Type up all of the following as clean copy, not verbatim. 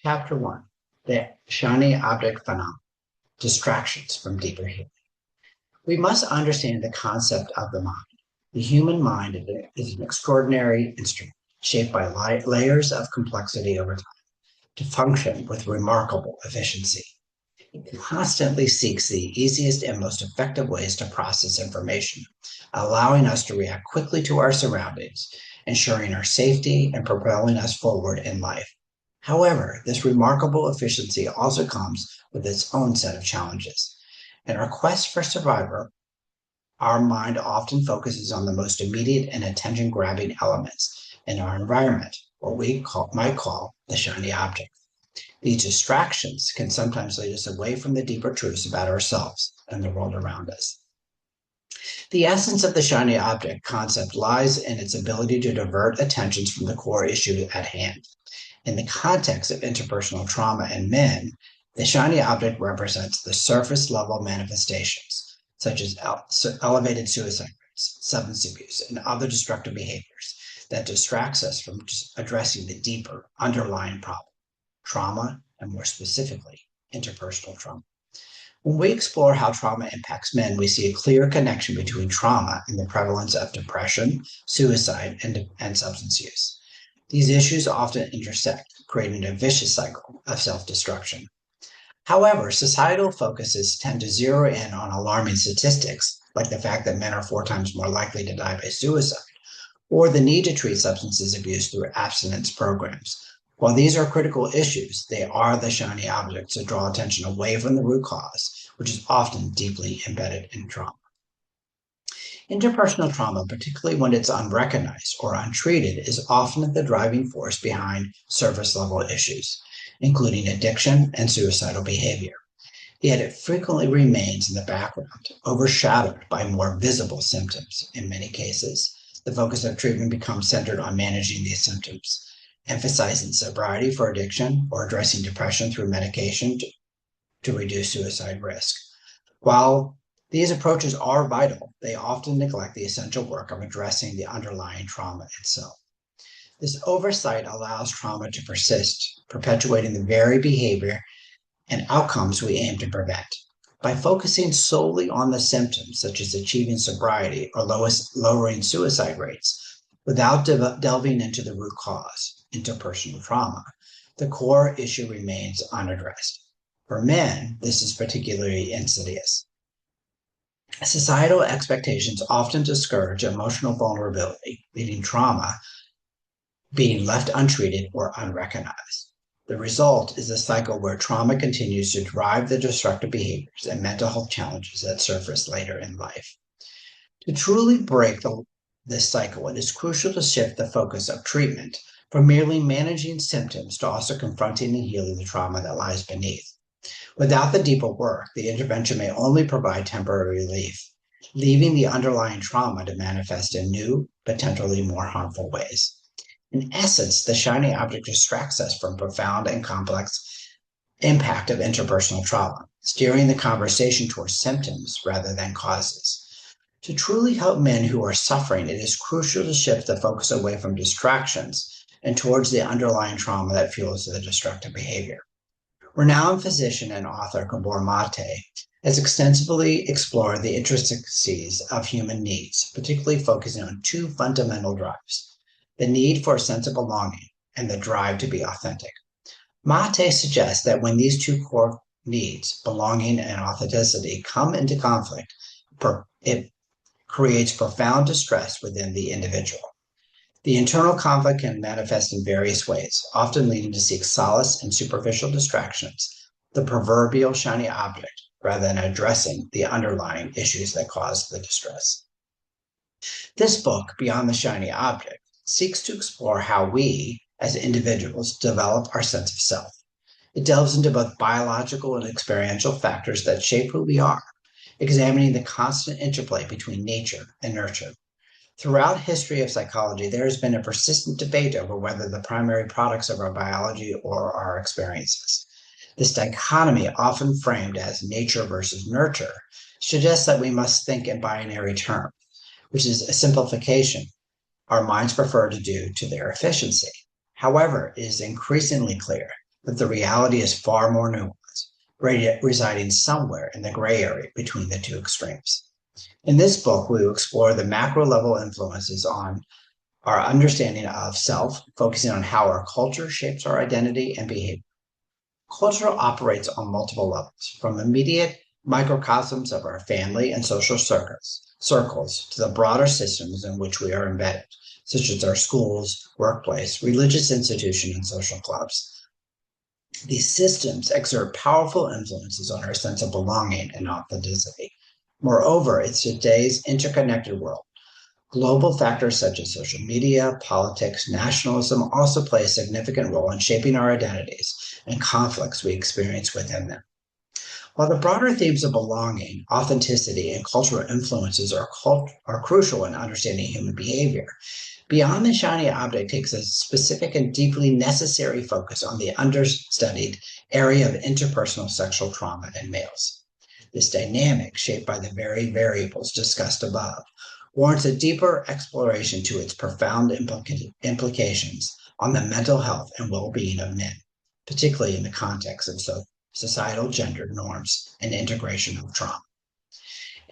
Chapter 1, the shiny object phenomenon, distractions from deeper healing. We must understand the concept of the mind. The human mind is an extraordinary instrument shaped by layers of complexity over time to function with remarkable efficiency. It constantly seeks the easiest and most effective ways to process information, allowing us to react quickly to our surroundings, ensuring our safety and propelling us forward in life. However, this remarkable efficiency also comes with its own set of challenges. In our quest for survival, our mind often focuses on the most immediate and attention-grabbing elements in our environment, what might call the shiny object. These distractions can sometimes lead us away from the deeper truths about ourselves and the world around us. The essence of the shiny object concept lies in its ability to divert attentions from the core issue at hand. In the context of interpersonal trauma in men, the shiny object represents the surface level manifestations, such as elevated suicide rates, substance abuse, and other destructive behaviors that distracts us from addressing the deeper underlying problem, trauma, and more specifically, interpersonal trauma. When we explore how trauma impacts men, we see a clear connection between trauma and the prevalence of depression, suicide, and substance use. These issues often intersect, creating a vicious cycle of self-destruction. However, societal focuses tend to zero in on alarming statistics, like the fact that men are 4 times more likely to die by suicide, or the need to treat substance abuse through abstinence programs. While these are critical issues, they are the shiny objects that draw attention away from the root cause, which is often deeply embedded in trauma. Interpersonal trauma, particularly when it's unrecognized or untreated, is often the driving force behind surface-level issues, including addiction and suicidal behavior. Yet it frequently remains in the background, overshadowed by more visible symptoms. In many cases, the focus of treatment becomes centered on managing these symptoms, emphasizing sobriety for addiction or addressing depression through medication to reduce suicide risk. While these approaches are vital, they often neglect the essential work of addressing the underlying trauma itself. This oversight allows trauma to persist, perpetuating the very behavior and outcomes we aim to prevent. By focusing solely on the symptoms, such as achieving sobriety or lowering suicide rates, without delving into the root cause, interpersonal trauma, the core issue remains unaddressed. For men, this is particularly insidious. Societal expectations often discourage emotional vulnerability, leaving trauma being left untreated or unrecognized. The result is a cycle where trauma continues to drive the destructive behaviors and mental health challenges that surface later in life. To truly break this cycle, it is crucial to shift the focus of treatment from merely managing symptoms to also confronting and healing the trauma that lies beneath. Without the deeper work, the intervention may only provide temporary relief, leaving the underlying trauma to manifest in new, potentially more harmful ways. In essence, the shiny object distracts us from profound and complex impact of interpersonal trauma, steering the conversation towards symptoms rather than causes. To truly help men who are suffering, it is crucial to shift the focus away from distractions and towards the underlying trauma that fuels the destructive behavior. Renowned physician and author Gabor Mate has extensively explored the intricacies of human needs, particularly focusing on 2 fundamental drives: the need for a sense of belonging and the drive to be authentic. Mate suggests that when these 2 core needs, belonging and authenticity, come into conflict, it creates profound distress within the individual. The internal conflict can manifest in various ways, often leading to seek solace in superficial distractions, the proverbial shiny object, rather than addressing the underlying issues that cause the distress. This book, Beyond the Shiny Object, seeks to explore how we, as individuals, develop our sense of self. It delves into both biological and experiential factors that shape who we are, examining the constant interplay between nature and nurture. Throughout history of psychology, there has been a persistent debate over whether the primary products of our biology or our experiences. This dichotomy, often framed as nature versus nurture, suggests that we must think in binary terms, which is a simplification our minds prefer to do to their efficiency. However, it is increasingly clear but the reality is far more nuanced, residing somewhere in the gray area between the two extremes. In this book, we will explore the macro level influences on our understanding of self, focusing on how our culture shapes our identity and behavior. Culture operates on multiple levels, from immediate microcosms of our family and social circles to the broader systems in which we are embedded, such as our schools, workplace, religious institutions, and social clubs. These systems exert powerful influences on our sense of belonging and authenticity. Moreover, in today's interconnected world, global factors such as social media, politics, nationalism also play a significant role in shaping our identities and conflicts we experience within them. While the broader themes of belonging, authenticity, and cultural influences are crucial in understanding human behavior, beyond the shiny object takes a specific and deeply necessary focus on the understudied area of interpersonal sexual trauma in males. This dynamic, shaped by the very variables discussed above, warrants a deeper exploration to its profound implications on the mental health and well-being of men, particularly in the context of societal gender norms and integration of trauma.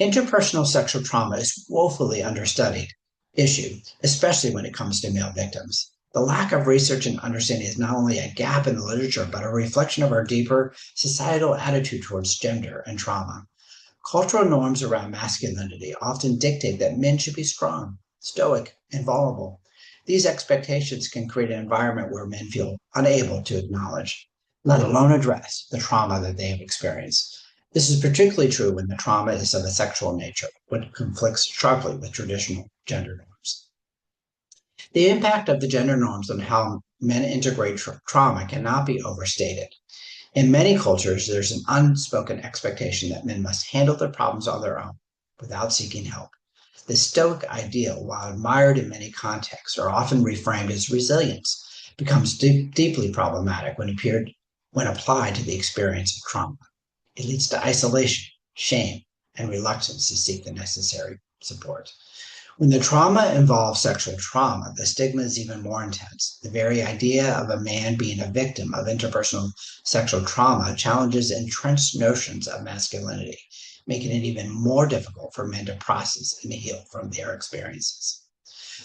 Interpersonal sexual trauma is woefully understudied issue, especially when it comes to male victims. The lack of research and understanding is not only a gap in the literature, but a reflection of our deeper societal attitude towards gender and trauma. Cultural norms around masculinity often dictate that men should be strong, stoic, and vulnerable. These expectations can create an environment where men feel unable to acknowledge, let alone address, the trauma that they have experienced. This is particularly true when the trauma is of a sexual nature, which conflicts sharply with traditional gender norms. The impact of the gender norms on how men integrate trauma cannot be overstated. In many cultures, there's an unspoken expectation that men must handle their problems on their own without seeking help. The Stoic ideal, while admired in many contexts, or often reframed as resilience, becomes deeply problematic when applied to the experience of trauma. It leads to isolation, shame, and reluctance to seek the necessary support. When the trauma involves sexual trauma, the stigma is even more intense. The very idea of a man being a victim of interpersonal sexual trauma challenges entrenched notions of masculinity, making it even more difficult for men to process and heal from their experiences.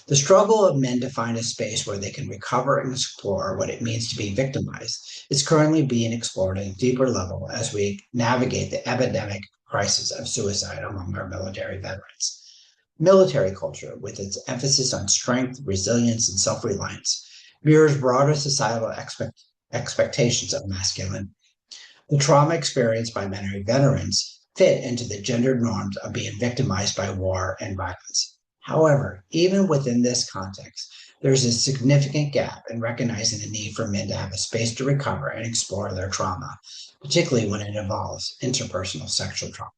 The struggle of men to find a space where they can recover and explore what it means to be victimized is currently being explored at a deeper level as we navigate the epidemic crisis of suicide among our military veterans. Military culture, with its emphasis on strength, resilience, and self-reliance, mirrors broader societal expectations of masculinity. The trauma experienced by military veterans fit into the gendered norms of being victimized by war and violence. However, even within this context, there's a significant gap in recognizing the need for men to have a space to recover and explore their trauma, particularly when it involves interpersonal sexual trauma.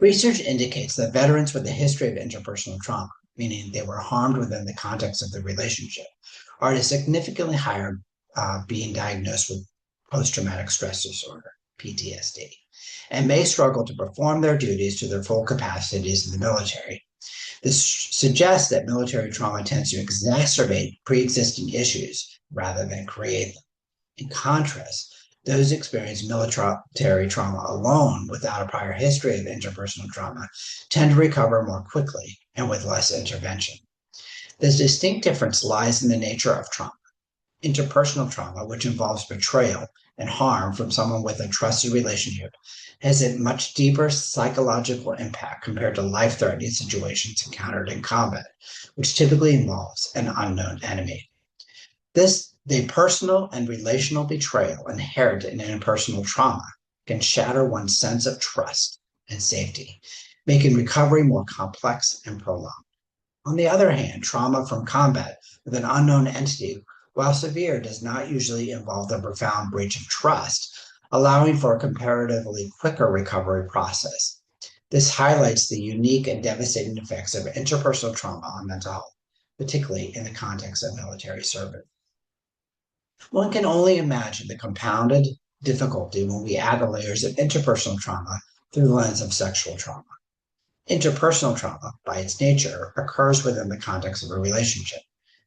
Research indicates that veterans with a history of interpersonal trauma, meaning they were harmed within the context of the relationship, are at a significantly higher being diagnosed with post-traumatic stress disorder, PTSD, and may struggle to perform their duties to their full capacities in the military. This suggests that military trauma tends to exacerbate pre-existing issues rather than create them. In contrast, those experiencing military trauma alone without a prior history of interpersonal trauma tend to recover more quickly and with less intervention. This distinct difference lies in the nature of trauma. Interpersonal trauma, which involves betrayal and harm from someone with a trusted relationship, has a much deeper psychological impact compared to life-threatening situations encountered in combat, which typically involves an unknown enemy. The personal and relational betrayal inherent in interpersonal trauma can shatter one's sense of trust and safety, making recovery more complex and prolonged. On the other hand, trauma from combat with an unknown entity, while severe, does not usually involve the profound breach of trust, allowing for a comparatively quicker recovery process. This highlights the unique and devastating effects of interpersonal trauma on mental health, particularly in the context of military service. One can only imagine the compounded difficulty when we add the layers of interpersonal trauma through the lens of sexual trauma. Interpersonal trauma, by its nature, occurs within the context of a relationship.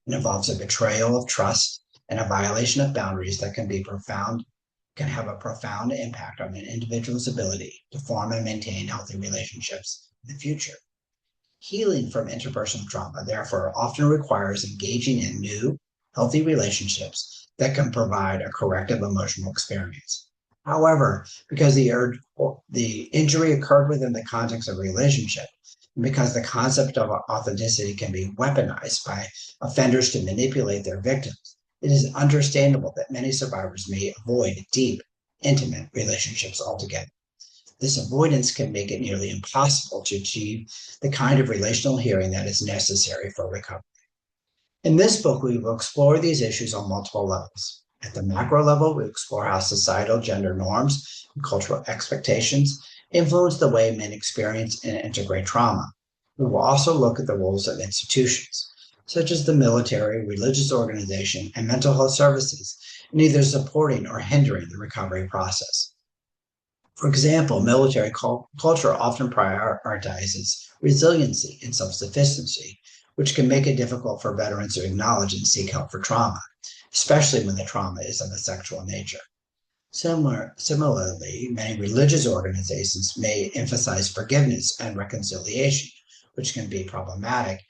It involves a betrayal of trust and a violation of boundaries that can have a profound impact on an individual's ability to form and maintain healthy relationships in the future. Healing from interpersonal trauma, therefore, often requires engaging in new, healthy relationships that can provide a corrective emotional experience. However, because the injury occurred within the context of a relationship, and because the concept of authenticity can be weaponized by offenders to manipulate their victims, it is understandable that many survivors may avoid deep, intimate relationships altogether. This avoidance can make it nearly impossible to achieve the kind of relational healing that is necessary for recovery. In this book, we will explore these issues on multiple levels. At the macro level, we explore how societal gender norms and cultural expectations influence the way men experience and integrate trauma. We will also look at the roles of institutions, such as the military, religious organization, and mental health services, in either supporting or hindering the recovery process. For example, military culture often prioritizes resiliency and self-sufficiency, which can make it difficult for veterans to acknowledge and seek help for trauma, especially when the trauma is of a sexual nature. Similarly, many religious organizations may emphasize forgiveness and reconciliation, which can be problematic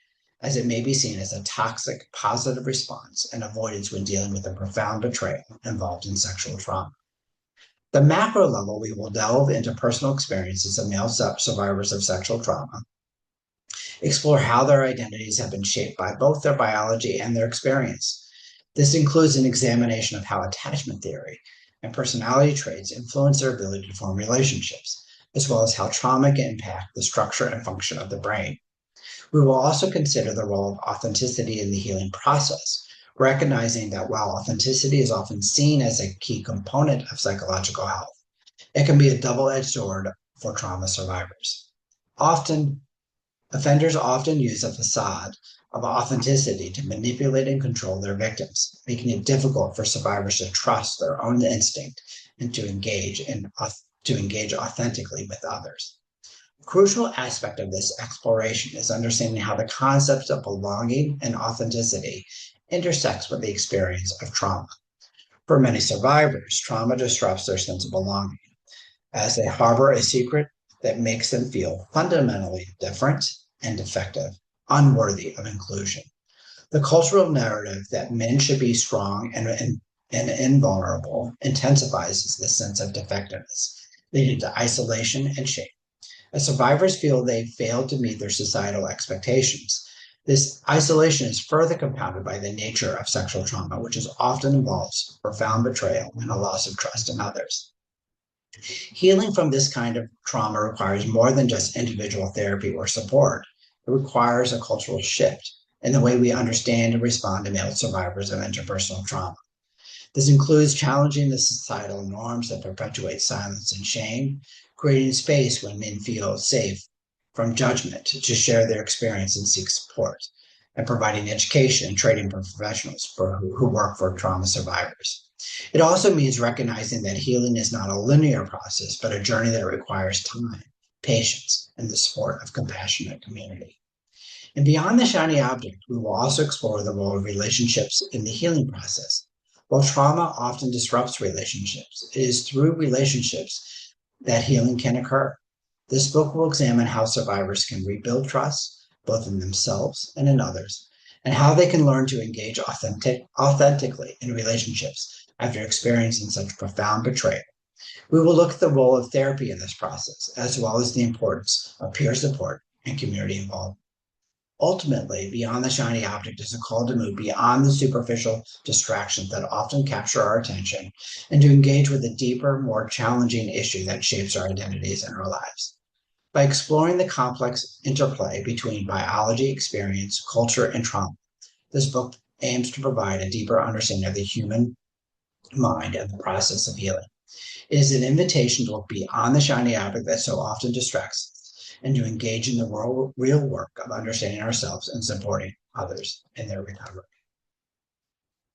as it may be seen as a toxic positive response and avoidance when dealing with a profound betrayal involved in sexual trauma. The macro level, we will delve into personal experiences of male survivors of sexual trauma, explore how their identities have been shaped by both their biology and their experience. This includes an examination of how attachment theory and personality traits influence their ability to form relationships, as well as how trauma can impact the structure and function of the brain. We will also consider the role of authenticity in the healing process, recognizing that while authenticity is often seen as a key component of psychological health, it can be a double-edged sword for trauma survivors. Offenders often use a facade of authenticity to manipulate and control their victims, making it difficult for survivors to trust their own instinct and to engage authentically with others. A crucial aspect of this exploration is understanding how the concepts of belonging and authenticity intersects with the experience of trauma. For many survivors, trauma disrupts their sense of belonging, as they harbor a secret that makes them feel fundamentally different and defective, unworthy of inclusion. The cultural narrative that men should be strong and invulnerable intensifies this sense of defectiveness, leading to isolation and shame. As survivors feel they failed to meet their societal expectations, this isolation is further compounded by the nature of sexual trauma, which often involves profound betrayal and a loss of trust in others. Healing from this kind of trauma requires more than just individual therapy or support. It requires a cultural shift in the way we understand and respond to male survivors of interpersonal trauma. This includes challenging the societal norms that perpetuate silence and shame, creating space when men feel safe from judgment to share their experience and seek support, and providing education and training professionals who work for trauma survivors. It also means recognizing that healing is not a linear process, but a journey that requires time, patience, and the support of compassionate community. And beyond the shiny object, we will also explore the role of relationships in the healing process. While trauma often disrupts relationships, it is through relationships that healing can occur. This book will examine how survivors can rebuild trust, both in themselves and in others, and how they can learn to engage authentically in relationships after experiencing such profound betrayal. We will look at the role of therapy in this process, as well as the importance of peer support and community involvement. Ultimately, beyond the shiny object is a call to move beyond the superficial distractions that often capture our attention and to engage with the deeper, more challenging issue that shapes our identities and our lives. By exploring the complex interplay between biology, experience, culture, and trauma, this book aims to provide a deeper understanding of the human mind and the process of healing. It is an invitation to look beyond the shiny object that so often distracts us and to engage in the real work of understanding ourselves and supporting others in their recovery.